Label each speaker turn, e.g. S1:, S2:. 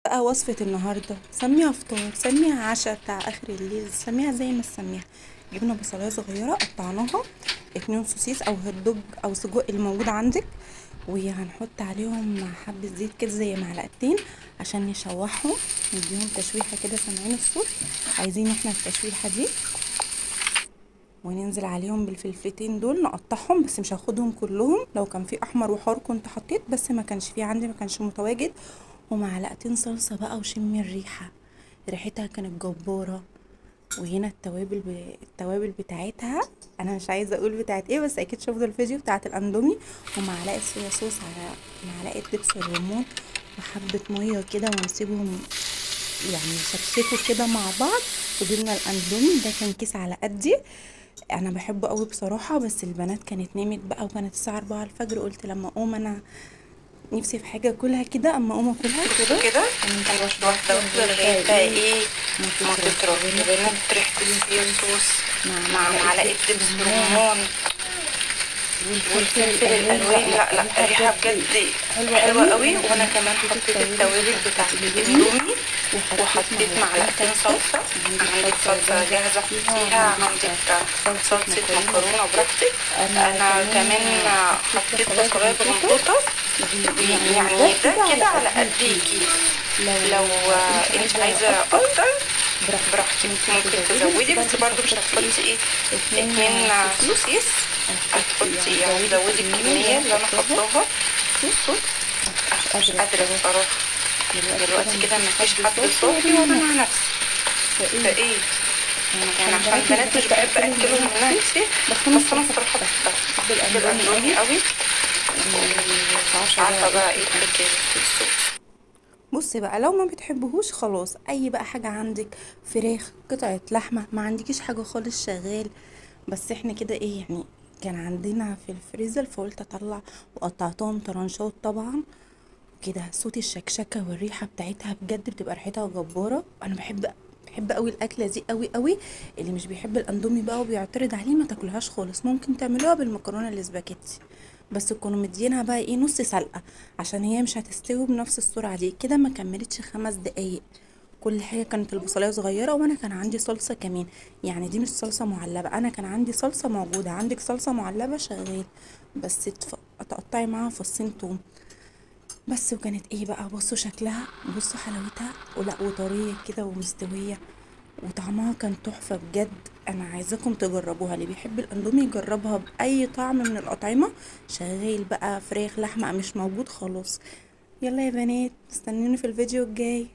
S1: بقى وصفة النهاردة، سميها فطار، سميها عشاء بتاع اخر الليل، سميها زي ما تسميها. جبنا بصلاية صغيرة قطعناها، 2 سوسيس او هوت دوج او سجق اللي موجود عندك، وهنحط عليهم حبة زيت كده زي معلقتين عشان نشوحهم، نديهم تشويحة كده سامعين الصوت. عايزين احنا التشويحة دي، وننزل عليهم بالفلفلتين دول نقطعهم، بس مش هاخدهم كلهم، لو كان في احمر وحار كنت حطيت، بس ما كانش في عندي، ما كانش متواجد. ومعلقتين صلصة بقى وشمي الريحة، ريحتها كانت جبارة. وهنا التوابل بتاعتها، انا مش عايزه اقول بتاعت ايه، بس اكيد شفتوا الفيديو بتاعت الاندومي. ومعلقه صويا صوص على معلقه دبس الرمان، وحبه ميه كده، ونسيبهم يعني يشكشكوا كده مع بعض. وجبنا الاندومي ده، كان كيس على قدي، انا بحبه قوي بصراحه، بس البنات كانت نامت بقى، وكانت الساعه 4 الفجر، قلت لما اقوم انا نفسي في حاجه اكلها كده، اما اقوم اكلها كده.
S2: كانت واحدة واحدة لغاية بقى ايه ما تطرى بنت ريحة الصويا صوص مع معلقة دبس رمان والفلفل الألوان. لا الريحة بجد حلوة قوي. وانا كمان حطيت التوابل بتاعت الاندومي، وحطيت معلقتين صلصة. عندك صلصة جاهزة حطيها، عندك صلصة مكرونة براحتك. انا كمان حطيت بصلاية بغنطوطة، يعني ده كده على قد الكيس. لو انت عايزة اكتر براحتك ممكن تزودي، بس برضو مش هتحطي ايه 2 سوسيس، هتحطي يعني تزودي الكمية اللي انا حطاها. بصوا مش قادرة بصراحة دلوقتي كده مفيش حد صافي وانا مع نفسي، فايه يعني عشان البنات مش بحب اكلهم منها كتير، بس انا الصراحة بحب الاندومي قوي. مش عارفة بقى ايه الحكاية في الصوص.
S1: بصي بقى، لو ما بتحبهوش خلاص، اي بقى حاجه عندك، فراخ، قطعه لحمه، ما عندكيش حاجه خالص شغال. بس احنا كده ايه يعني، كان عندنا في الفريزر، فقلت اطلع وقطعتهم طرنشات طبعا كده. صوت الشكشكه والريحه بتاعتها بجد بتبقى ريحتها جباره. انا بحب قوي الاكله دي قوي قوي. اللي مش بيحب الاندومي بقى وبيعترض عليه، ما تاكلهاش خالص. ممكن تعملوها بالمكرونه الاسباجيتي، بس تكونوا مدينها بقى ايه، نص سلقه، عشان هي مش هتستوي بنفس السرعه دي كده. ما كملتش 5 دقايق. كل حاجه كانت البصلايه صغيره، وانا كان عندي صلصه كمان، يعني دي مش صلصه معلبه، انا كان عندي صلصه موجوده، عندك صلصه معلبه شغال، بس تقطعي معاها فصين توم بس. وكانت ايه بقى، بصوا شكلها، بصوا حلاوتها، ولا وطريه كده ومستويه، وطعمها كان تحفه بجد. انا عايزاكم تجربوها، اللي بيحب الاندومي يجربها باي طعم من الاطعمه شغال بقى، فراخ، لحمه، مش موجود خلاص. يلا يا بنات، استنوني في الفيديو الجاي.